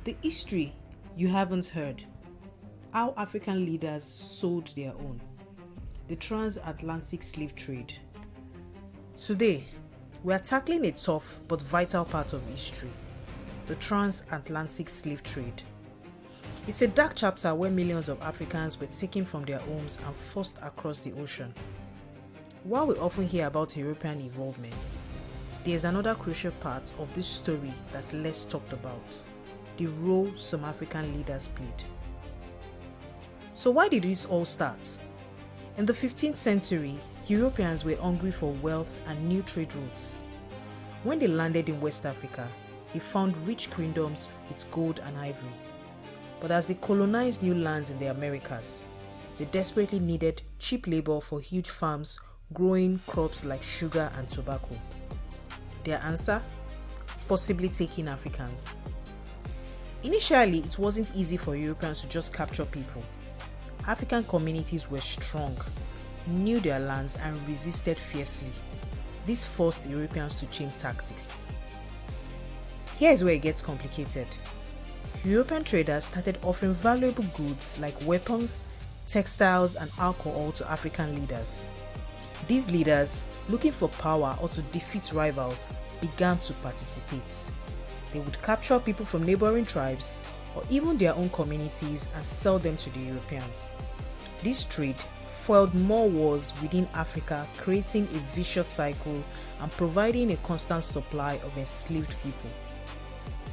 The history you haven't heard. How African leaders sold their own. The Transatlantic Slave Trade. Today, we are tackling a tough but vital part of history. The Transatlantic Slave Trade. It's a dark chapter where millions of Africans were taken from their homes and forced across the ocean. While we often hear about European involvement, there's another crucial part of this story that's less talked about: the role some African leaders played. So why did this all start? In the 15th century, Europeans were hungry for wealth and new trade routes. When they landed in West Africa, they found rich kingdoms with gold and ivory. But as they colonized new lands in the Americas, they desperately needed cheap labor for huge farms growing crops like sugar and tobacco. Their answer? Forcibly taking Africans. Initially, it wasn't easy for Europeans to just capture people. African communities were strong, knew their lands, and resisted fiercely. This forced Europeans to change tactics. Here's where it gets complicated. European traders started offering valuable goods like weapons, textiles, and alcohol to African leaders. These leaders, looking for power or to defeat rivals, began to participate. They would capture people from neighboring tribes or even their own communities and sell them to the Europeans. This trade fueled more wars within Africa, creating a vicious cycle and providing a constant supply of enslaved people.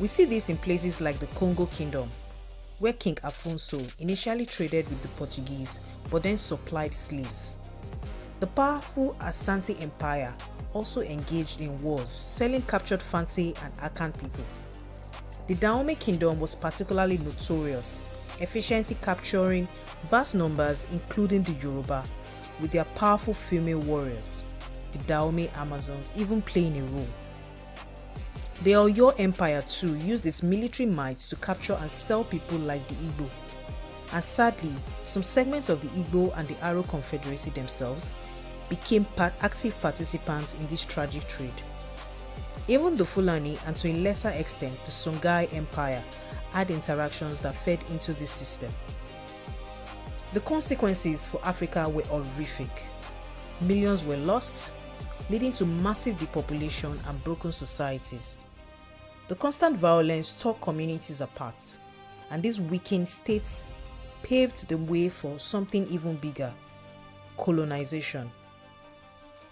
We see this in places like the Congo Kingdom, where King Afonso initially traded with the Portuguese but then supplied slaves. The powerful Asante Empire also engaged in wars, selling captured Fanti and Akan people. The Dahomey Kingdom was particularly notorious, efficiently capturing vast numbers including the Yoruba, with their powerful female warriors, the Dahomey Amazons, even playing a role. The Oyo Empire too used its military might to capture and sell people like the Igbo. And sadly, some segments of the Igbo and the Aro Confederacy themselves became active participants in this tragic trade. Even the Fulani, and to a lesser extent the Songhai Empire, had interactions that fed into this system. The consequences for Africa were horrific. Millions were lost, leading to massive depopulation and broken societies. The constant violence tore communities apart, and these weakened states paved the way for something even bigger: colonization.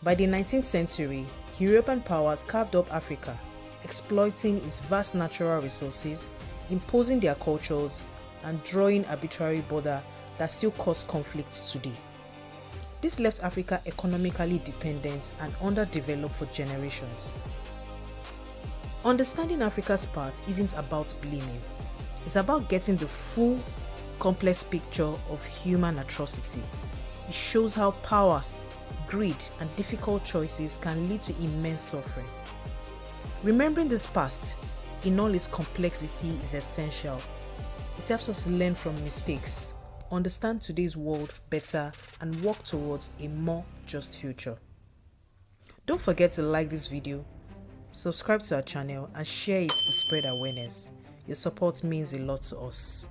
By the 19th century, European powers carved up Africa, exploiting its vast natural resources, imposing their cultures, and drawing arbitrary borders that still cause conflicts today. This left Africa economically dependent and underdeveloped for generations. Understanding Africa's part isn't about blaming. It's about getting the full, complex picture of human atrocity. It shows how power, greed, and difficult choices can lead to immense suffering. Remembering this past in all its complexity is essential. It helps us learn from mistakes, understand today's world better, and work towards a more just future. Don't forget to like this video, subscribe to our channel, and share it to spread awareness. Your support means a lot to us.